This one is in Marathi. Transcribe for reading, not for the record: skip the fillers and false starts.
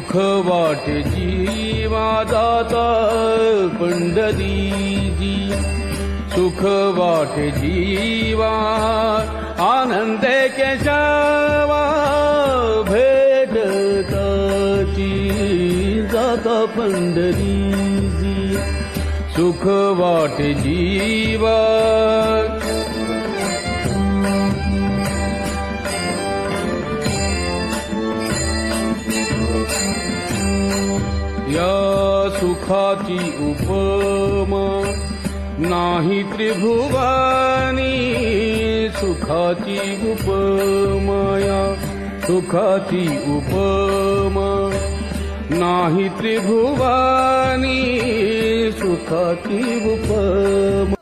सुख वाटे जीवा जाता पंढरीजी, सुख वाटे जीवा आनंदे केशवा भेटताची जाता पंढरीजी, सुख वाटे जीवा। या सुखाची उपमा नाही त्रिभुवनी, सुखाची उपमा या सुखाची उपमा नाही त्रिभुवनी, सुखाची उपमा।